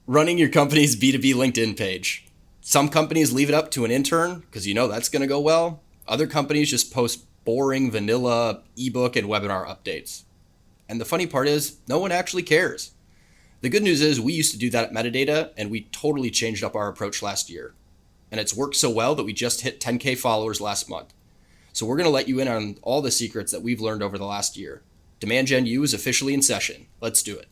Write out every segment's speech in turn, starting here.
Running your company's B2B LinkedIn page. Some companies leave it up to an intern because that's going to go well. Other companies just post boring vanilla ebook and webinar updates. And the funny part is, no one actually cares. The good news is we used to do that at Metadata, and we totally changed up our approach last year. And it's worked so well that we just hit 10K followers last month. So we're going to let you in on all the secrets that we've learned over the last year. Demand Gen U is officially in session. Let's do it.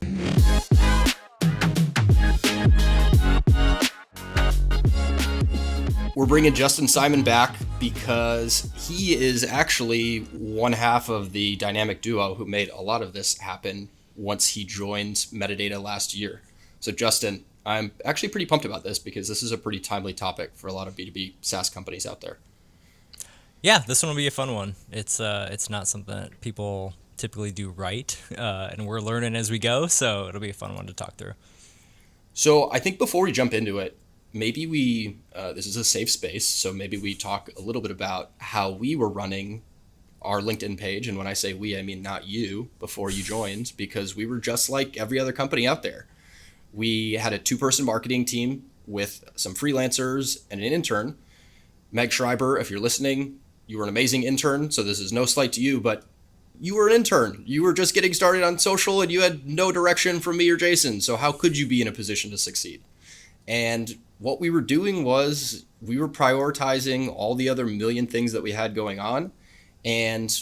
We're bringing Justin Simon back because he is actually one half of the dynamic duo who made a lot of this happen once he joined Metadata last year. So Justin, I'm actually pretty pumped about this because this is a pretty timely topic for a lot of B2B SaaS companies out there. Yeah, this one will be a fun one. It's not something that people typically do right, and we're learning as we go, so it'll be a fun one to talk through. So I think before we jump into it, maybe this is a safe space, so maybe we talk a little bit about how we were running our LinkedIn page. And when I say we, I mean not you before you joined, because we were just like every other company out there. We had a 2-person marketing team with some freelancers and an intern. Meg Schreiber, if you're listening, you were an amazing intern, so this is no slight to you, but you were an intern. You were just getting started on social and you had no direction from me or Jason, so how could you be in a position to succeed? And what we were doing was we were prioritizing all the other million things that we had going on. And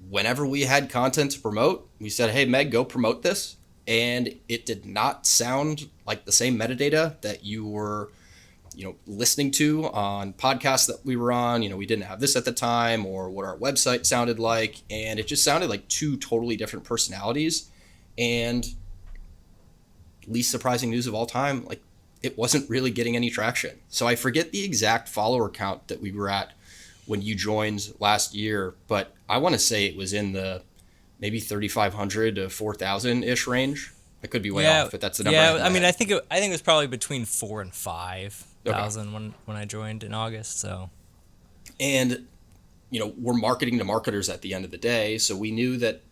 whenever we had content to promote, we said, hey, Meg, go promote this. And it did not sound like the same metadata that you were listening to on podcasts that we were on. We didn't have this at the time, or what our website sounded like. And it just sounded like two totally different personalities. And least surprising news of all time, like, it wasn't really getting any traction. So I forget the exact follower count that we were at when you joined last year, but I want to say it was in the maybe 3,500 to 4,000-ish range. I could be way off, but that's the number. Yeah, I mean, I think it was probably between 4,000 and 5,000 when I joined in August. So, and we're marketing to marketers at the end of the day, so we knew that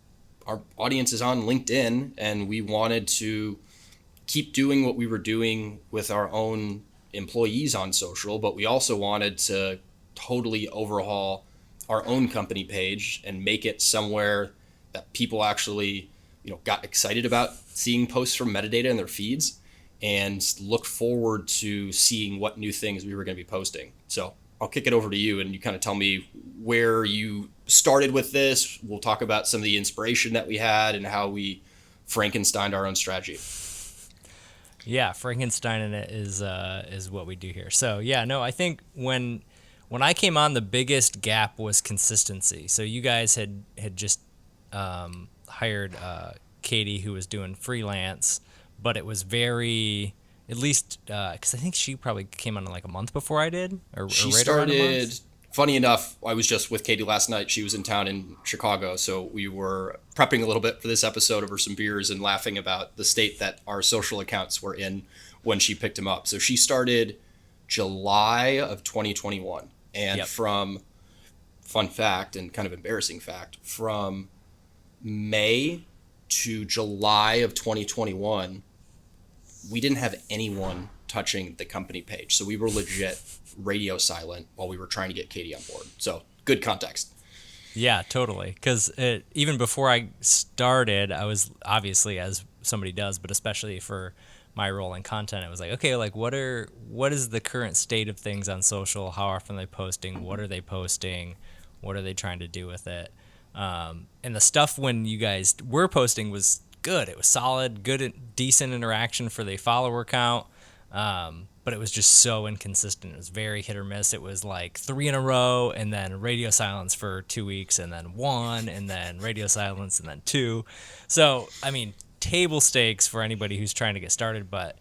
our audience is on LinkedIn, and we wanted to keep doing what we were doing with our own employees on social, but we also wanted to totally overhaul our own company page and make it somewhere that people actually, got excited about seeing posts from Metadata in their feeds and look forward to seeing what new things we were going to be posting. So I'll kick it over to you and you kind of tell me where you started with this. We'll talk about some of the inspiration that we had and how we Frankensteined our own strategy. Yeah, Frankenstein in it is what we do here. So yeah, no, I think when I came on, the biggest gap was consistency. So you guys had just hired Katie, who was doing freelance, but it was very, at least because I think she probably came on like a month before I did, or she right started. Around a month. Funny enough, I was just with Katie last night. She was in town in Chicago, so we were prepping a little bit for this episode over some beers and laughing about the state that our social accounts were in when she picked them up. So she started July of 2021. And from, fun fact and kind of embarrassing fact, from May to July of 2021, we didn't have anyone touching the company page. So we were legit radio silent while we were trying to get Katie on board. So good context. Yeah, totally. Because even before I started, I was obviously, as somebody does, but especially for my role in content, it was like, okay, like what is the current state of things on social? How often are they posting? What are they posting? What are they trying to do with it? And the stuff when you guys were posting was good. It was solid, good, decent interaction for the follower count. But it was just so inconsistent. It was very hit or miss. It was like 3 in a row, and then radio silence for 2 weeks, and then 1, and then radio silence, and then 2. So, I mean, table stakes for anybody who's trying to get started, but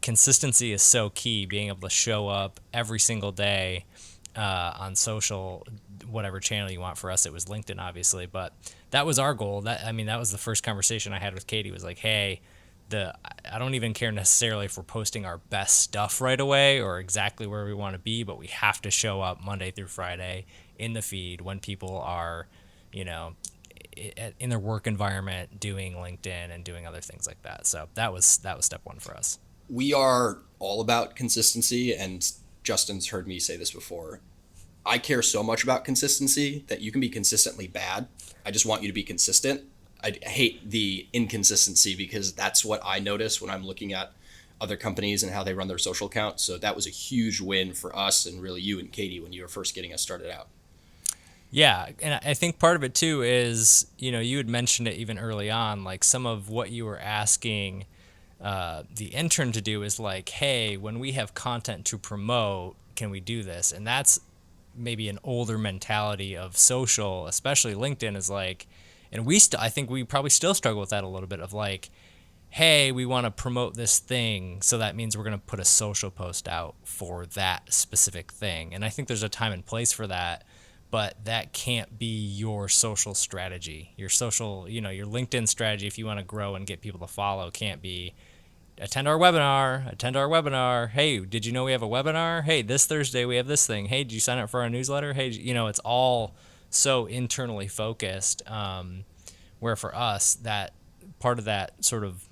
consistency is so key. Being able to show up every single day on social, whatever channel you want. For us, it was LinkedIn, obviously, but that was our goal. That was the first conversation I had with Katie. Was like, hey, I don't even care necessarily if we're posting our best stuff right away or exactly where we want to be, but we have to show up Monday through Friday in the feed when people are, in their work environment doing LinkedIn and doing other things like that. So that was step one for us. We are all about consistency, and Justin's heard me say this before. I care so much about consistency that you can be consistently bad. I just want you to be consistent. I hate the inconsistency because that's what I notice when I'm looking at other companies and how they run their social accounts. So that was a huge win for us and really you and Katie when you were first getting us started out. Yeah, and I think part of it too is, you had mentioned it even early on, like some of what you were asking the intern to do is like, hey, when we have content to promote, can we do this? And that's maybe an older mentality of social, especially LinkedIn, is like, and I think we probably still struggle with that a little bit of like, hey, we want to promote this thing, so that means we're going to put a social post out for that specific thing. And I think there's a time and place for that, but that can't be your social strategy. Your social, your LinkedIn strategy, if you want to grow and get people to follow, can't be attend our webinar. Hey, did you know we have a webinar? Hey, this Thursday we have this thing. Hey, did you sign up for our newsletter? Hey, it's all so internally focused. Where for us, that part of that sort of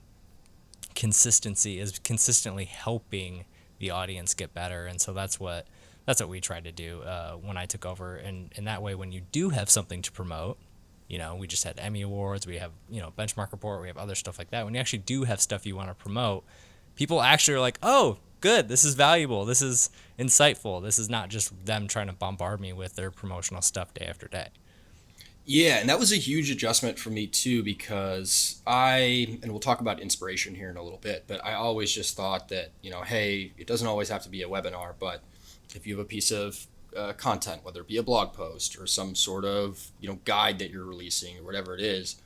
consistency is consistently helping the audience get better. And so that's what we tried to do when I took over. And that way, when you do have something to promote, we just had Emmy Awards, we have, Benchmark Report, we have other stuff like that. When you actually do have stuff you want to promote, people actually are like, oh, good, this is valuable, this is insightful, this is not just them trying to bombard me with their promotional stuff day after day. Yeah, and that was a huge adjustment for me too because and we'll talk about inspiration here in a little bit, but I always just thought that, hey, it doesn't always have to be a webinar, but if you have a piece of content, whether it be a blog post or some sort of, guide that you're releasing or whatever it is,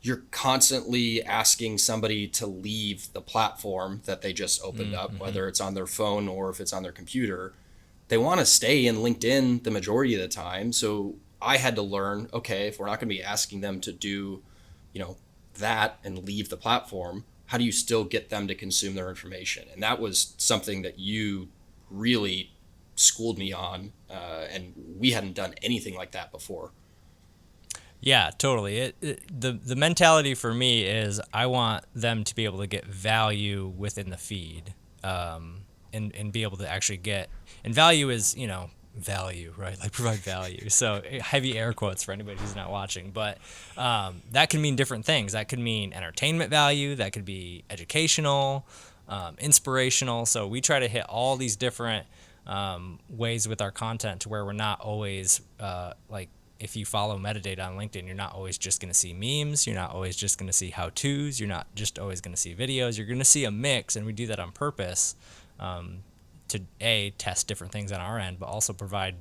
you're constantly asking somebody to leave the platform that they just opened up, Mm-hmm. whether it's on their phone or if it's on their computer. They want to stay in LinkedIn the majority of the time. So I had to learn, okay, if we're not going to be asking them to do, you know, that and leave the platform, how do you still get them to consume their information? And that was something that you really schooled me on, and we hadn't done anything like that before. Yeah, totally. The mentality for me is I want them to be able to get value within the feed, and be able to actually get, and value is, value, right? Like provide value. So heavy air quotes for anybody who's not watching, but that can mean different things. That could mean entertainment value. That could be educational, inspirational. So we try to hit all these different ways with our content to where we're not always like, if you follow metadata on LinkedIn, you're not always just going to see memes. You're not always just going to see how-tos. You're not just always going to see videos. You're going to see a mix, and we do that on purpose, to test different things on our end, but also provide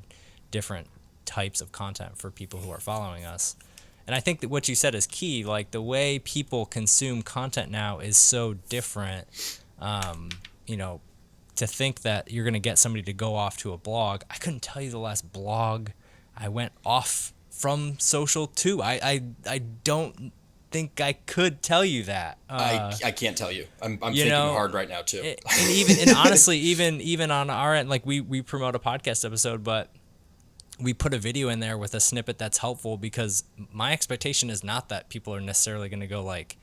different types of content for people who are following us. And I think that what you said is key. Like the way people consume content now is so different. Um, you know, to think that you're going to get somebody to go off to a blog. I couldn't tell you the last blog I went off from social to. I don't think I could tell you that. I can't tell you. I'm You thinking know, hard right now too. and even and honestly, even on our end, like we promote a podcast episode, but we put a video in there with a snippet that's helpful because my expectation is not that people are necessarily going to go like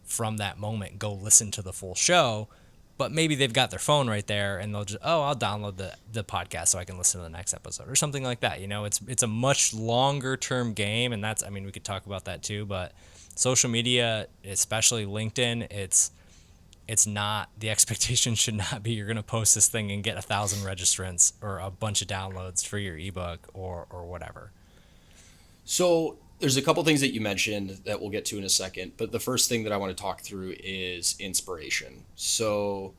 from that moment go listen to the full show, but maybe they've got their phone right there and they'll just, oh, I'll download the podcast so I can listen to the next episode or something like that. It's a much longer term game, and that's, I mean, we could talk about that too, but social media, especially LinkedIn, it's not, the expectation should not be you're going to post this thing and get 1,000 registrants or a bunch of downloads for your ebook or whatever. So there's a couple things that you mentioned that we'll get to in a second, but the first thing that I want to talk through is inspiration. So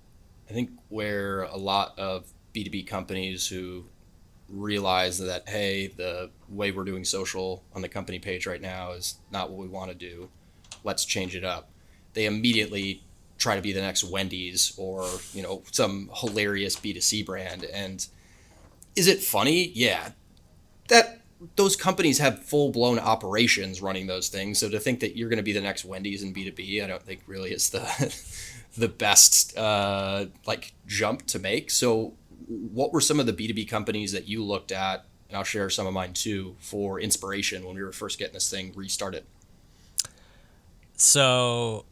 I think where a lot of B2B companies who realize that, hey, the way we're doing social on the company page right now is not what we want to do, let's change it up. They immediately try to be the next Wendy's or, some hilarious B2C brand. And is it funny? Yeah, that those companies have full blown operations running those things. So to think that you're going to be the next Wendy's in B2B, I don't think really is the the best jump to make. So what were some of the B2B companies that you looked at? And I'll share some of mine too for inspiration when we were first getting this thing restarted. So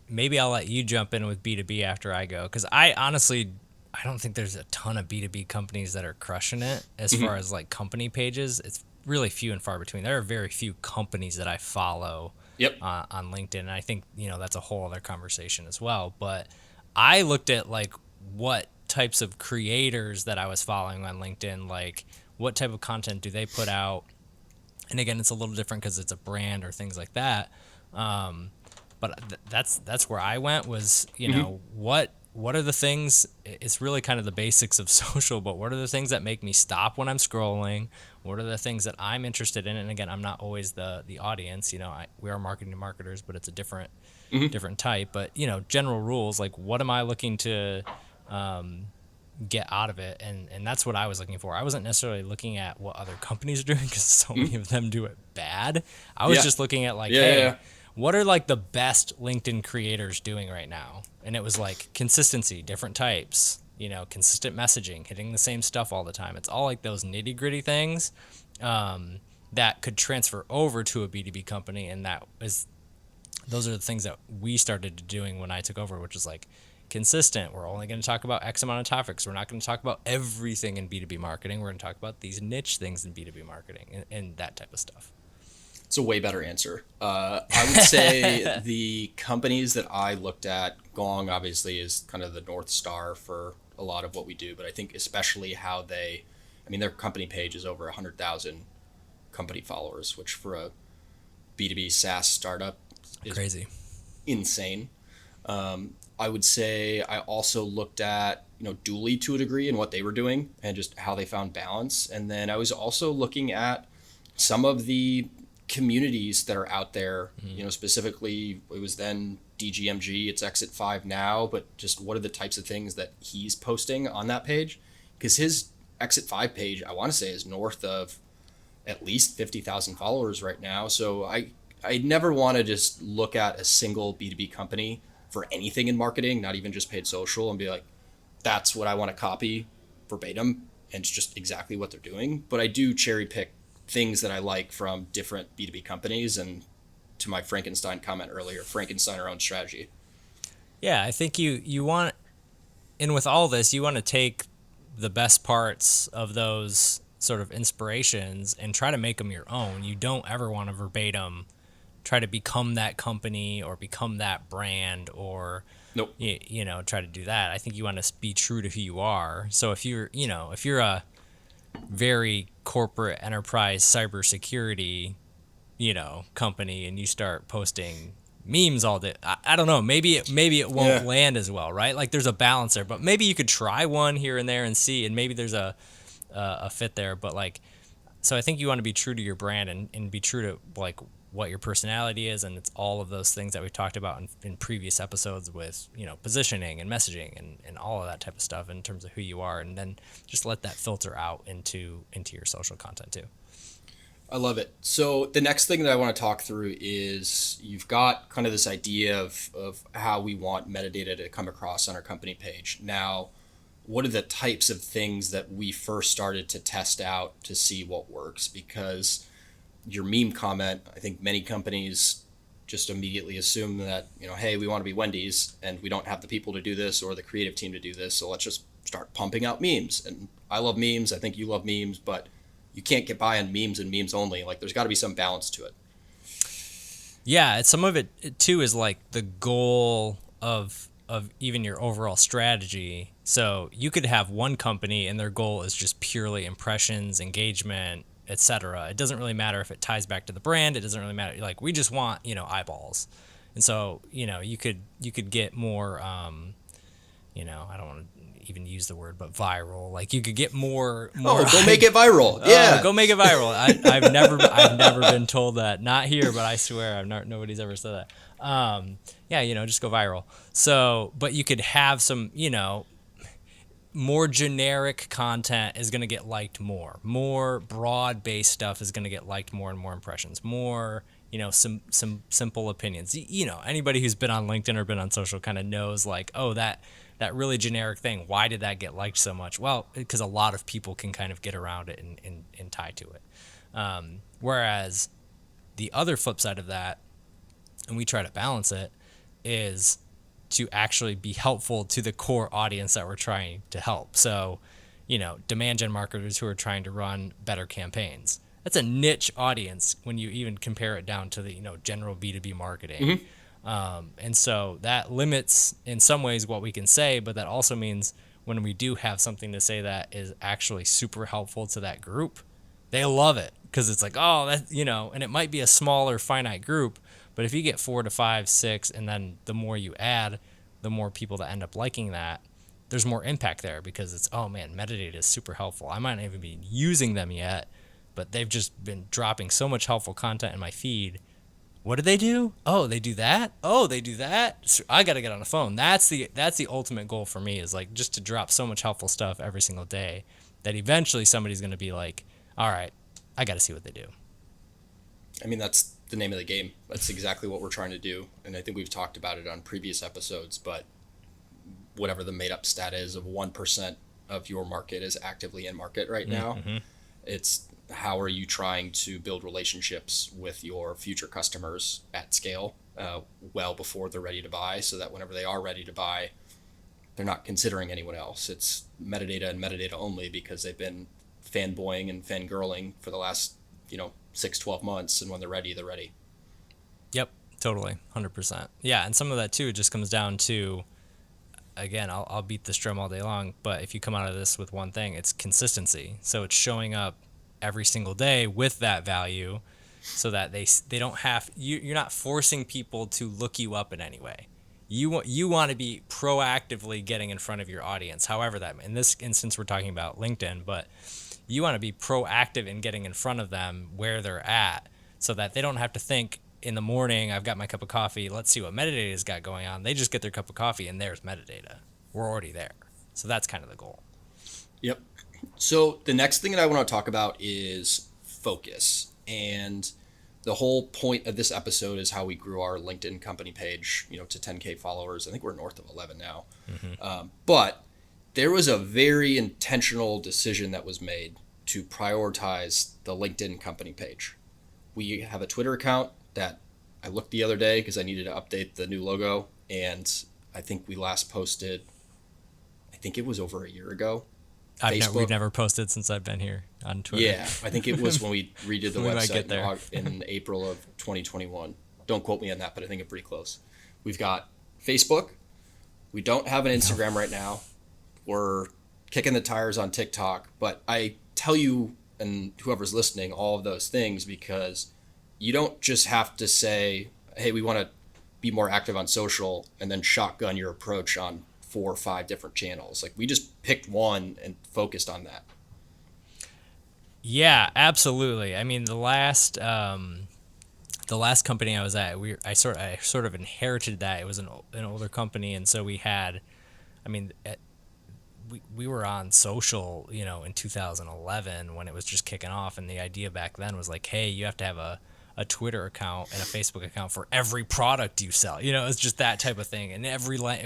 maybe I'll let you jump in with B2B after I go, because I honestly I don't think there's a ton of B2B companies that are crushing it as far Hmm. as like company pages. It's really few and far between. There are very few companies that I follow Yep. on LinkedIn, and I think that's a whole other conversation as well. But I looked at like what types of creators that I was following on LinkedIn, like what type of content do they put out, and again, it's a little different because it's a brand or things like that. Um, but that's where I went was Hmm. what are the things? It's really kind of the basics of social, but what are the things that make me stop when I'm scrolling? What are the things that I'm interested in? And again, I'm not always the audience. We are marketing to marketers, but it's a Hmm. different type. But general rules like what am I looking to get out of it, and that's what I was looking for. I wasn't necessarily looking at what other companies are doing because so Hmm. many of them do it bad. I was Yeah. just looking at like, Yeah. Yeah. hey, Yeah. what are like the best LinkedIn creators doing right now? And it was like consistency, different types, consistent messaging, hitting the same stuff all the time. It's all like those nitty gritty things that could transfer over to a B2B company, and those are the things that we started doing when I took over, which is like consistent. We're only going to talk about X amount of topics. We're not going to talk about everything in B2B marketing. We're going to talk about these niche things in B2B marketing and that type of stuff. It's a way better answer. I would say the companies that I looked at, Gong obviously is kind of the North Star for a lot of what we do, but I think especially how I mean, their company page is over 100,000 company followers, which for a B2B SaaS startup is Crazy. insane. I would say I also looked at, Dooley to a degree and what they were doing and just how they found balance. And then I was also looking at some of the communities that are out there, specifically it was then DGMG, it's Exit 5 now, but just what are the types of things that he's posting on that page? Because his Exit 5 page, I want to say, is north of at least 50,000 followers right now. So I never want to just look at a single B2B company for anything in marketing, not even just paid social, and be like, that's what I want to copy verbatim. And it's just exactly what they're doing. But I do cherry pick things that I like from different B2B companies. And to my Frankenstein comment earlier, Frankenstein our own strategy. Yeah, I think you want, and with all this, you want to take the best parts of those sort of inspirations and try to make them your own. You don't ever want to verbatim try to become that company or become that brand or Nope. try to do that. I think you want to be true to who you are. So if you're a very corporate enterprise cybersecurity company and you start posting memes all day, I don't know, maybe it won't Yeah. land as well, right? Like there's a balance there, but maybe you could try one here and there and see, and maybe there's a fit there. But like, so I think you want to be true to your brand and be true to like what your personality is, and it's all of those things that we've talked about in previous episodes with positioning and messaging and all of that type of stuff in terms of who you are, and then just let that filter out into your social content too. I love it. So the next thing that I want to talk through is you've got kind of this idea of how we want metadata to come across on our company page. Now, what are the types of things that we first started to test out to see what works? Because your meme comment, I think many companies just immediately assume that, hey, we want to be Wendy's and we don't have the people to do this or the creative team to do this. So let's just start pumping out memes. And I love memes. I think you love memes, but you can't get by on memes and memes only. Like there's got to be some balance to it. Yeah, some of it too is like the goal of even your overall strategy. So you could have one company and their goal is just purely impressions, engagement, etc. It doesn't really matter if it ties back to the brand. It doesn't really matter. Like we just want eyeballs, and so you could get more. I don't want to even use the word, but viral. Like you could get more Oh, go make it viral. Oh, Yeah. go make it viral. I've never been told that. Not here, but I swear nobody's ever said that. Yeah, just go viral. So, but you could have some, more generic content is going to get liked more. More broad based stuff is going to get liked more and more impressions. More, some simple opinions. Anybody who's been on LinkedIn or been on social kind of knows like, oh, that really generic thing. Why did that get liked so much? Well, because a lot of people can kind of get around it and tie to it. Whereas the other flip side of that and we try to balance it, is to actually be helpful to the core audience that we're trying to help. So, demand gen marketers who are trying to run better campaigns. That's a niche audience when you even compare it down to the, general B2B marketing. Mm-hmm. And so that limits in some ways what we can say, but that also means when we do have something to say that is actually super helpful to that group, they love it because it's like, oh, that, and it might be a smaller finite group, but if you get 4 to 5, 6, and then the more you add, the more people that end up liking that, there's more impact there because it's, oh man, metadata is super helpful. I might not even be using them yet, but they've just been dropping so much helpful content in my feed. What do they do? Oh, they do that. Oh, they do that. So I got to get on the phone. That's the ultimate goal for me, is like just to drop so much helpful stuff every single day that eventually somebody's going to be like, all right, I got to see what they do. I mean, that's the name of the game. That's exactly what we're trying to do. And I think we've talked about it on previous episodes, but whatever the made up stat is of 1% of your market is actively in market right now. Mm-hmm. It's how are you trying to build relationships with your future customers at scale, well before they're ready to buy, so that whenever they are ready to buy, they're not considering anyone else. It's metadata and metadata only because they've been fanboying and fangirling for the last, 6-12 months. And when they're ready, they're ready. Yep, totally, 100%. Yeah, and some of that too just comes down to, again, I'll beat this drum all day long, but if you come out of this with one thing, it's consistency. So it's showing up every single day with that value, so that they don't have you're not forcing people to look you up in any way. You want to be proactively getting in front of your audience. However, that in this instance we're talking about LinkedIn, but you want to be proactive in getting in front of them where they're at, so that they don't have to think in the morning, I've got my cup of coffee, let's see what metadata's got going on. They just get their cup of coffee and there's metadata. We're already there. So that's kind of the goal. Yep. So the next thing that I want to talk about is focus. And the whole point of this episode is how we grew our LinkedIn company page, to 10K followers. I think we're north of 11 now. Mm-hmm. But there was a very intentional decision that was made to prioritize the LinkedIn company page. We have a Twitter account that I looked the other day because I needed to update the new logo. And I think we last posted, I think it was over a year ago. We've never posted since I've been here on Twitter. Yeah, I think it was when we redid the We might website get there. in April of 2021. Don't quote me on that, but I think it's pretty close. We've got Facebook. We don't have an Instagram right now. We're kicking the tires on TikTok, but I tell you and whoever's listening all of those things because you don't just have to say, hey, we want to be more active on social and then shotgun your approach on 4 or 5 different channels. Like we just picked one and focused on that. Yeah, absolutely. I mean, the last company I was at, I sort of inherited that. It was an older company, and so we had, I mean, we were on social, in 2011 when it was just kicking off, and the idea back then was like, hey, you have to have a Twitter account and a Facebook account for every product you sell. It's just that type of thing. And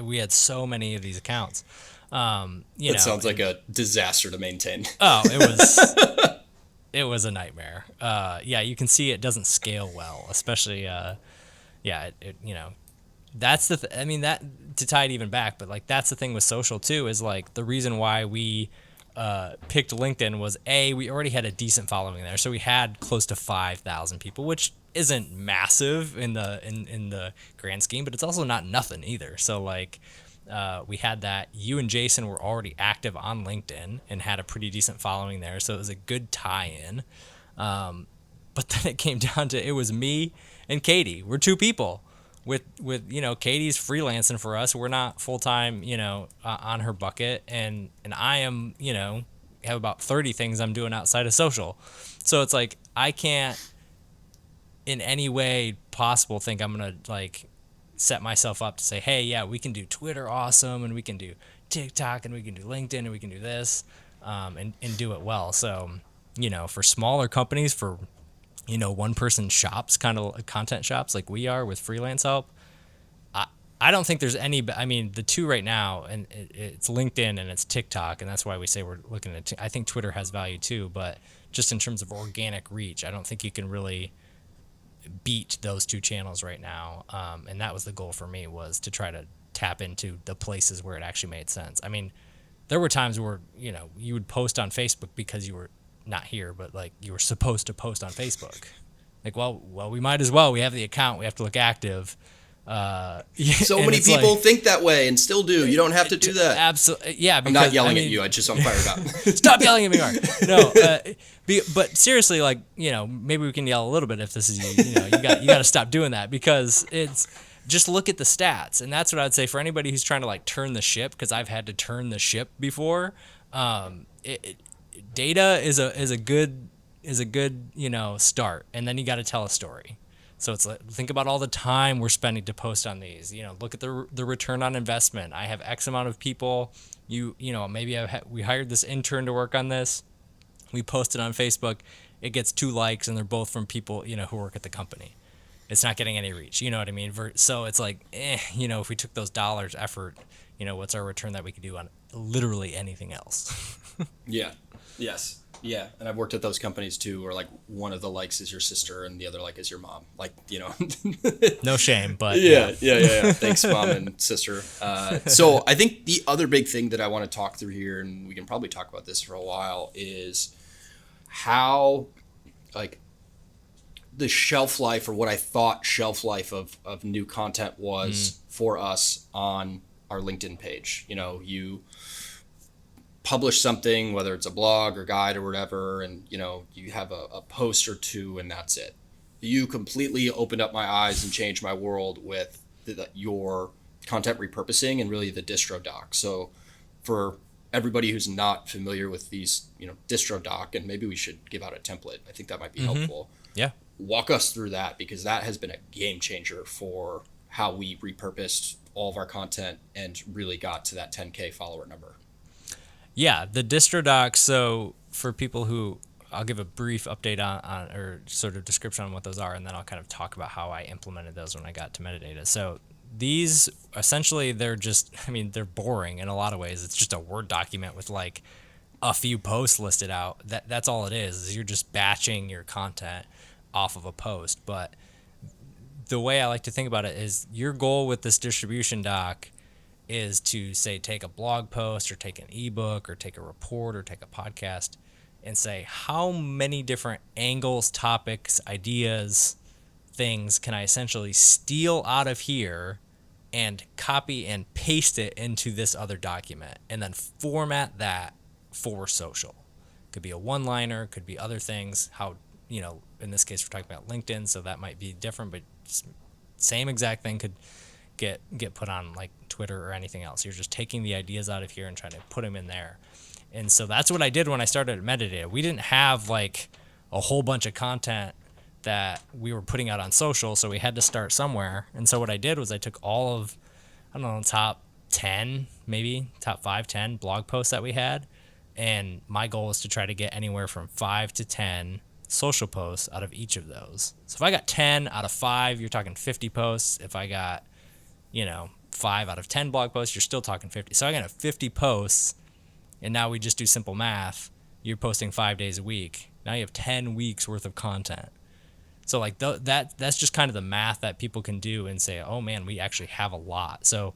we had so many of these accounts. That sounds like a disaster to maintain. Oh, it was a nightmare. Yeah, you can see it doesn't scale well, especially that's I mean, that, to tie it even back, but like that's the thing with social too, is like the reason why we picked LinkedIn was we already had a decent following there, so we had close to 5,000 people, which isn't massive in the grand scheme, but it's also not nothing either. So like we had that. You and Jason were already active on LinkedIn and had a pretty decent following there, so it was a good tie-in. But then it came down to, it was me and Katie. We're 2 people. With Katie's freelancing for us. We're not full time, on her bucket, and I am, have about 30 things I'm doing outside of social. So it's like I can't in any way possible think I'm gonna like set myself up to say, hey, yeah, we can do Twitter awesome, and we can do TikTok, and we can do LinkedIn, and we can do this, and do it well. So for smaller companies, for one person shops, kind of content shops like we are with freelance help, I don't think there's any, I mean, the 2 right now, and it's LinkedIn and it's TikTok, and that's why we say we're looking at, I think Twitter has value too, but just in terms of organic reach, I don't think you can really beat those two channels right now. And that was the goal for me, was to try to tap into the places where it actually made sense. I mean, there were times where, you would post on Facebook because you were not here, but like you were supposed to post on Facebook. Like, well, we might as well. We have the account. We have to look active. So And many it's people like, think that way and still do. You don't have to do that. absolutely, yeah. I'm not Because yelling at you. I just I'm fired up. stop yelling at me, Mark. No, but seriously, like, maybe we can yell a little bit if this is you. You got to stop doing that, because it's just look at the stats, and that's what I'd say for anybody who's trying to like turn the ship, because I've had to turn the ship before. Data is a good start, and then you got to tell a story. So it's like, think about all the time we're spending to post on these. Look at the return on investment. I have X amount of people. Maybe we hired this intern to work on this. We posted on Facebook. It gets 2 likes, and they're both from people who work at the company. It's not getting any reach. You know what I mean? So it's like, if we took those dollars effort, what's our return that we could do on literally anything else? Yeah. Yes. Yeah. And I've worked at those companies too, where like one of the likes is your sister and the other like is your mom. Like, No shame, but yeah. Thanks, mom and sister. So I think the other big thing that I want to talk through here, and we can probably talk about this for a while, is how like the shelf life, or what I thought shelf life of new content was for us on our LinkedIn page. You publish something, whether it's a blog or guide or whatever, and you have a post or two, and that's it. You completely opened up my eyes and changed my world with your content repurposing and really the distro doc. So for everybody who's not familiar with these, distro doc, and maybe we should give out a template, I think that might be helpful. Yeah. Walk us through that, because that has been a game changer for how we repurposed all of our content and really got to that 10K follower number. Yeah, the distro docs. So for people who, I'll give a brief update on or sort of description on what those are, and then I'll kind of talk about how I implemented those when I got to Metadata. So these essentially, they're boring in a lot of ways. It's just a Word document with like a few posts listed out. That's all it is you're just batching your content off of a post. But the way I like to think about it is, your goal with this distribution doc is to say, take a blog post or take an ebook or take a report or take a podcast, and say, how many different angles, topics, ideas, things can I essentially steal out of here and copy and paste it into this other document, and then format that for social. Could be a one-liner, could be other things. How, in this case we're talking about LinkedIn, so that might be different, but same exact thing could get put on like Twitter or anything else. You're just taking the ideas out of here and trying to put them in there. And so that's what I did when I started at Metadata. We didn't have like a whole bunch of content that we were putting out on social, so we had to start somewhere. And so what I did was I took all of, I don't know, top 10, maybe top 5, 10 blog posts that we had. And my goal was to try to get anywhere from 5 to 10 social posts out of each of those. So if I got 10 out of 5, you're talking 50 posts. If I got 5 out of 10 blog posts, you're still talking 50. So I got 50 posts, and now we just do simple math. You're posting 5 days a week. Now you have 10 weeks worth of content. So like that's just kind of the math that people can do and say, oh man, we actually have a lot. So,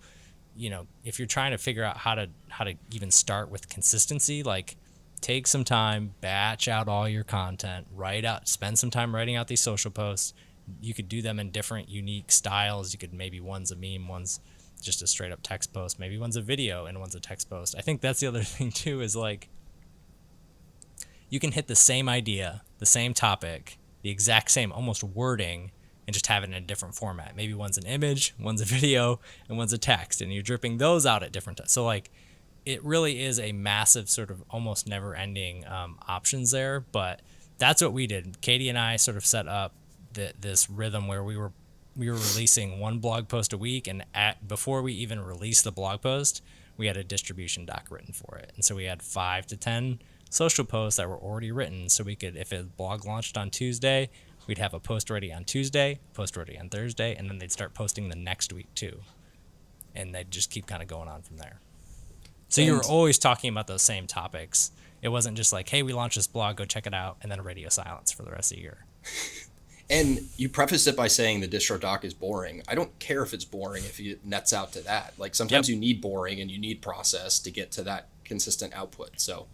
if you're trying to figure out how to even start with consistency, like take some time, batch out all your content, spend some time writing out these social posts. You could do them in different unique styles. You could, maybe one's a meme, one's just a straight up text post, maybe one's a video and one's a text post. I think that's the other thing too, is like, you can hit the same idea, the same topic, the exact same almost wording, and just have it in a different format. Maybe one's an image, one's a video, and one's a text, and you're dripping those out at different times. So like, it really is a massive sort of almost never ending options there. But that's what we did. Katie and I sort of set up this rhythm where we were releasing one blog post a week, and before we even released the blog post, we had a distribution doc written for it. And so we had 5 to 10 social posts that were already written, so we could, if a blog launched on Tuesday, we'd have a post ready on Tuesday, post ready on Thursday, and then they'd start posting the next week too, and they'd just keep kind of going on from there. So you were always talking about those same topics. It wasn't just like, hey, we launched this blog, go check it out, and then radio silence for the rest of the year. And you preface it by saying the distro doc is boring. I don't care if it's boring if it nets out to that. Like sometimes Yep. you need boring and you need process to get to that consistent output. So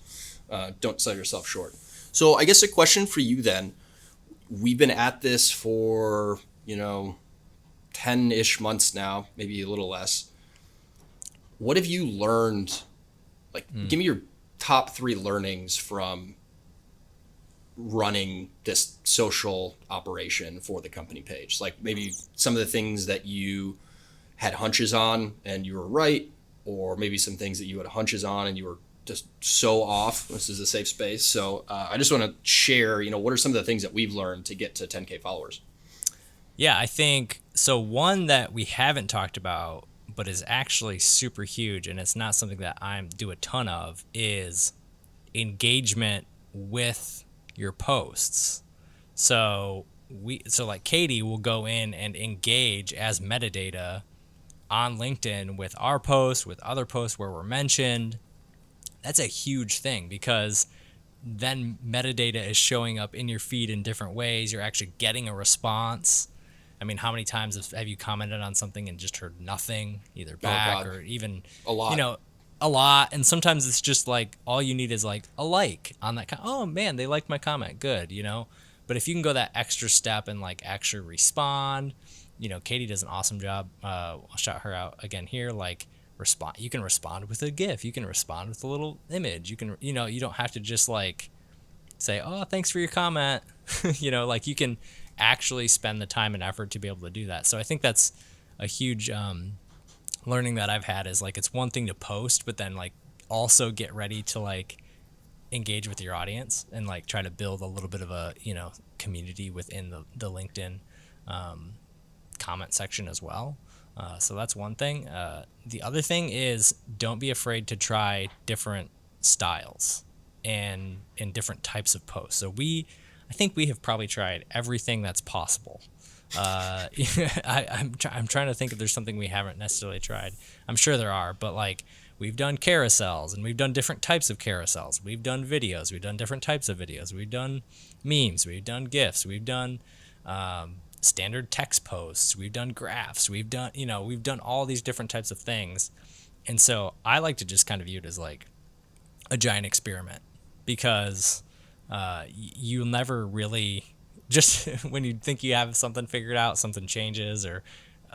don't sell yourself short. So I guess a question for you then. We've been at this for 10-ish months now, maybe a little less. What have you learned? Like, give me your top 3 learnings from running this social operation for the company page. Like maybe some of the things that you had hunches on and you were right, or maybe some things that you had hunches on and you were just so off. This is a safe space. So I just want to share, what are some of the things that we've learned to get to 10K followers? Yeah, I think so. One that we haven't talked about, but is actually super huge, and it's not something that I do a ton of, is engagement with your posts. So like Katie will go in and engage as metadata on LinkedIn with our posts, with other posts where we're mentioned. That's a huge thing because then metadata is showing up in your feed in different ways. You're actually getting a response. I mean, how many times have you commented on something and just heard nothing, either Oh back God, or even, a you lot. know, a lot? And sometimes it's just like all you need is like a like on that. Oh man, they liked my comment. Good. But if you can go that extra step and like actually respond, Katie does an awesome job. I'll shout her out again here. Like respond, you can respond with a GIF. You can respond with a little image. You can, you don't have to just like say, oh, thanks for your comment. Like you can actually spend the time and effort to be able to do that. So I think that's a huge learning that I've had is like it's one thing to post, but then like also get ready to like engage with your audience and like try to build a little bit of a community within the LinkedIn comment section as well. So that's one thing. The other thing is don't be afraid to try different styles and different types of posts. So I think we have probably tried everything that's possible. I'm trying to think if there's something we haven't necessarily tried. I'm sure there are, but like we've done carousels and we've done different types of carousels. We've done videos. We've done different types of videos. We've done memes. We've done GIFs. We've done standard text posts. We've done graphs. We've done all these different types of things. And so I like to just kind of view it as like a giant experiment because you'll never really just when you think you have something figured out, something changes or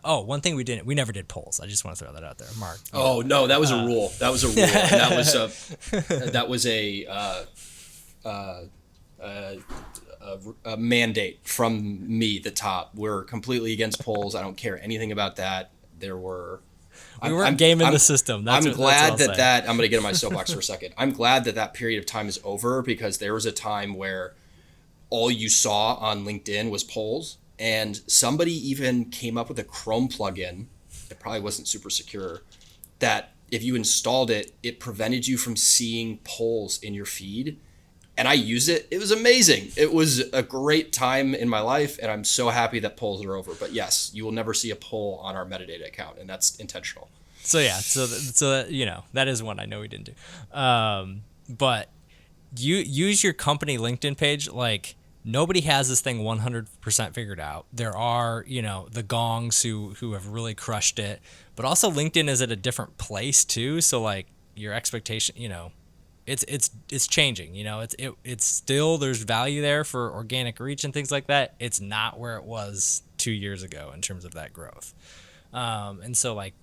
one thing we never did polls. I just want to throw that out there, Mark. Oh no, that was a rule. That was a rule, and that was a mandate from me, the top. We're completely against polls. I don't care anything about that. There were. We weren't gaming the system. I'm glad that I'm going to get on my soapbox for a second. I'm glad that period of time is over because there was a time where all you saw on LinkedIn was polls, and somebody even came up with a Chrome plugin. It probably wasn't super secure. That if you installed it, it prevented you from seeing polls in your feed. And I used it. It was amazing. It was a great time in my life, and I'm so happy that polls are over. But yes, you will never see a poll on our metadata account, and that's intentional. So yeah, so that is one I know we didn't do. But you use your company LinkedIn page. Like nobody has this thing 100% figured out. There are the gongs who have really crushed it, but also LinkedIn is at a different place too. So like your expectation, it's changing. It's still there's value there for organic reach and things like that. It's not where it was 2 years ago in terms of that growth. And so like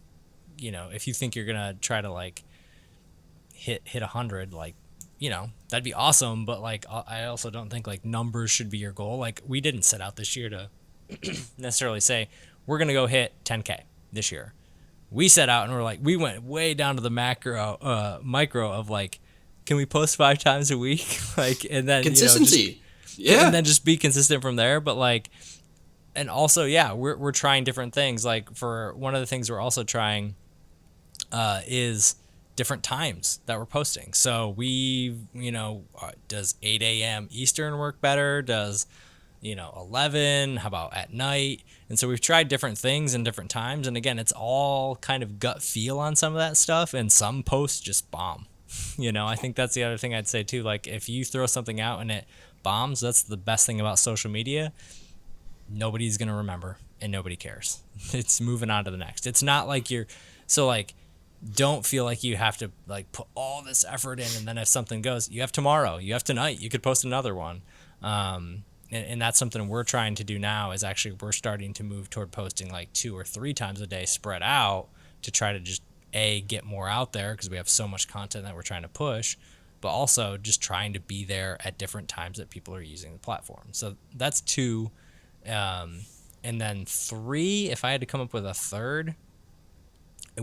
if you think you're gonna try to like hit 100, like that'd be awesome. But like I also don't think like numbers should be your goal. Like we didn't set out this year to necessarily say we're gonna go hit 10K this year. We set out and we went way down to the micro of like, can we post 5 times a week? Like, and then Consistency. Yeah. and then just be consistent from there. But like, and also, yeah, we're trying different things. Like for one of the things we're also trying is different times that we're posting. So does 8 a.m. Eastern work better? Does 11? How about at night? And so we've tried different things in different times. And again, it's all kind of gut feel on some of that stuff. And some posts just bomb. I think that's the other thing I'd say too. Like if you throw something out and it bombs, that's the best thing about social media. nobody's going to remember and nobody cares. It's moving on to the next. It's not like you're so like don't feel like you have to like put all this effort in and then if something goes, you have tomorrow, you have tonight, you could post another one. And that's something we're trying to do now is actually we're starting to move toward posting like 2 or 3 times a day spread out to try to just get more out there because we have so much content that we're trying to push, but also just trying to be there at different times that people are using the platform. So that's 2. And then 3, if I had to come up with a third,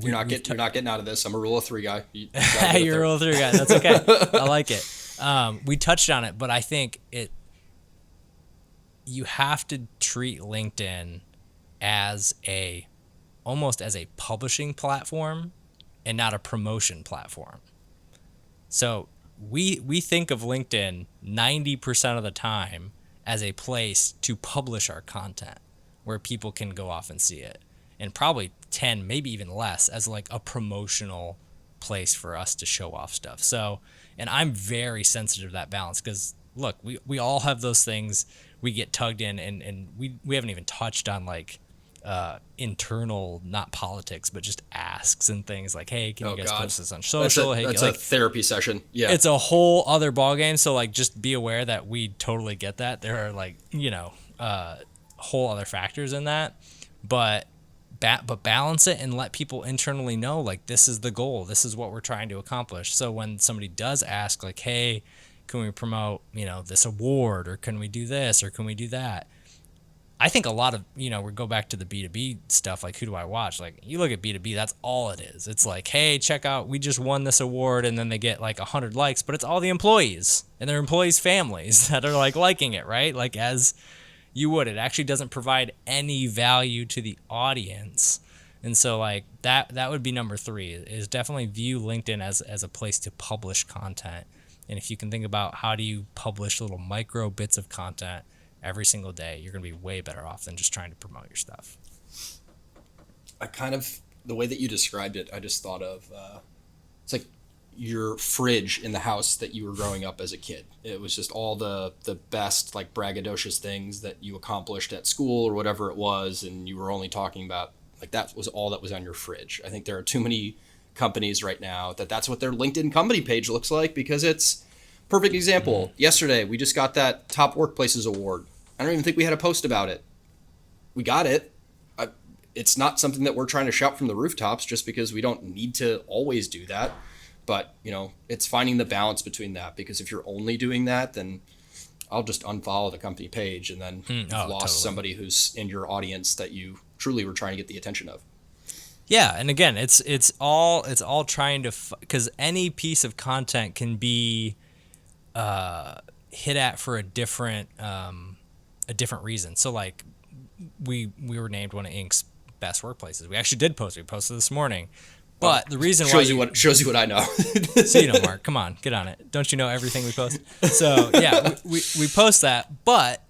You're not getting out of this. I'm a rule of 3 guy. You gotta get a you're a third. rule of 3 guy. That's okay. I like it. We touched on it, but I think you have to treat LinkedIn as almost as a publishing platform and not a promotion platform. So we think of LinkedIn 90% of the time as a place to publish our content where people can go off and see it. And probably 10, maybe even less as like a promotional place for us to show off stuff. So, and I'm very sensitive to that balance because look, we all have those things we get tugged in and we haven't even touched on like internal, not politics, but just asks and things like, hey, can you Oh guys God, post this on social? that's Hey, a like therapy session. Yeah. it's a whole other ballgame. So like, just be aware that we totally get that. There are like, whole other factors in that, but balance it and let people internally know like this is the goal. This is what we're trying to accomplish. So when somebody does ask like, hey, can we promote, this award or can we do this or can we do that? I think a lot of, we go back to the B2B stuff, like who do I watch? Like you look at B2B, that's all it is. It's like, hey, check out, we just won this award and then they get like 100 likes, but it's all the employees and their employees' families that are like liking it, right? Like as you would, it actually doesn't provide any value to the audience. And so like that would be number 3 is definitely view LinkedIn as a place to publish content. And if you can think about how do you publish little micro bits of content every single day, you're going to be way better off than just trying to promote your stuff. The way that you described it, I just thought of, it's like your fridge in the house that you were growing up as a kid. It was just all the best like braggadocious things that you accomplished at school or whatever it was. And you were only talking about like, that was all that was on your fridge. I think there are too many companies right now that's what their LinkedIn company page looks like because it's perfect example. Yesterday, we just got that top workplaces award. I don't even think we had a post about it. We got it. It's not something that we're trying to shout from the rooftops just because we don't need to always do that. But, it's finding the balance between that because if you're only doing that, then I'll just unfollow the company page and then you've lost totally. somebody who's in your audience that you truly were trying to get the attention of. Yeah, and again, it's all trying to because any piece of content can be hit at for a different reason. So like we were named one of Inc.'s best workplaces. We actually did post it. We posted this morning. But the reason shows you what I know. So Mark, come on, get on it. Don't you know everything we post? So yeah, we post that, but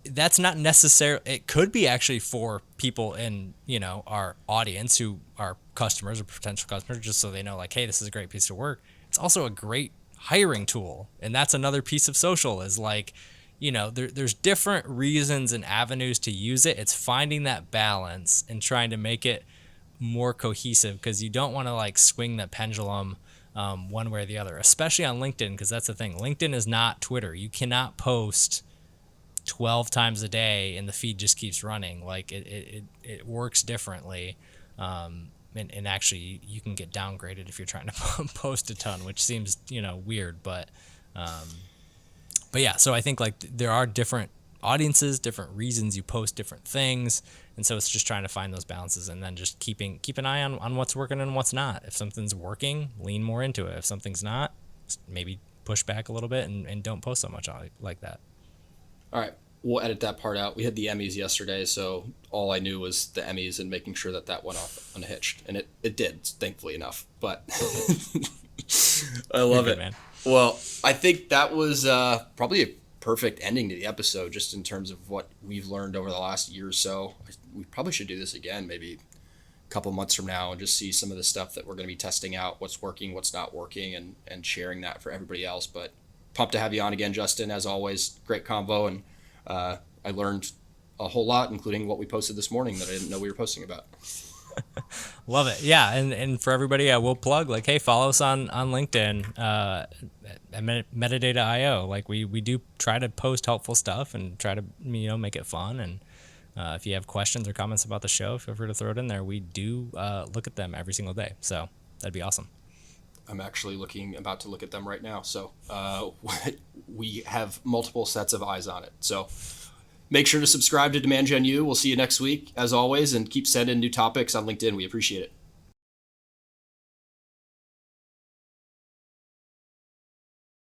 that's not necessarily. It could be actually for people in our audience who are customers or potential customers, just so they know like, hey, this is a great piece of work. It's also a great hiring tool, and that's another piece of social is like, there's different reasons and avenues to use it. It's finding that balance and trying to make it more cohesive because you don't want to like swing the pendulum one way or the other, especially on LinkedIn, because that's the thing. LinkedIn is not Twitter. You cannot post 12 times a day and the feed just keeps running. Like it works differently. And actually you can get downgraded if you're trying to post a ton, which seems, weird, but yeah, so I think like there are different audiences, different reasons you post different things. And so it's just trying to find those balances and then just keep an eye on what's working and what's not. If something's working, lean more into it. If something's not, maybe push back a little bit and don't post so much like that. All right. We'll edit that part out. We had the Emmys yesterday, so all I knew was the Emmys and making sure that went off unhitched. And it did, thankfully enough. But I love it, man. Well, I think that was probably a perfect ending to the episode just in terms of what we've learned over the last year or so. We probably should do this again maybe a couple months from now and just see some of the stuff that we're going to be testing out, what's working, what's not working, and sharing that for everybody else. But pumped to have you on again, Justin. As always, great convo, and I learned a whole lot, including what we posted this morning that I didn't know we were posting about. Love it. Yeah, and for everybody, we'll plug like, hey, follow us on LinkedIn at Metadata.io. Like we do try to post helpful stuff and try to make it fun. And if you have questions or comments about the show, feel free to throw it in there. We do look at them every single day, so that'd be awesome. I'm actually about to look at them right now. So we have multiple sets of eyes on it. So make sure to subscribe to Demand Gen U. We'll see you next week, as always, and keep sending new topics on LinkedIn. We appreciate it.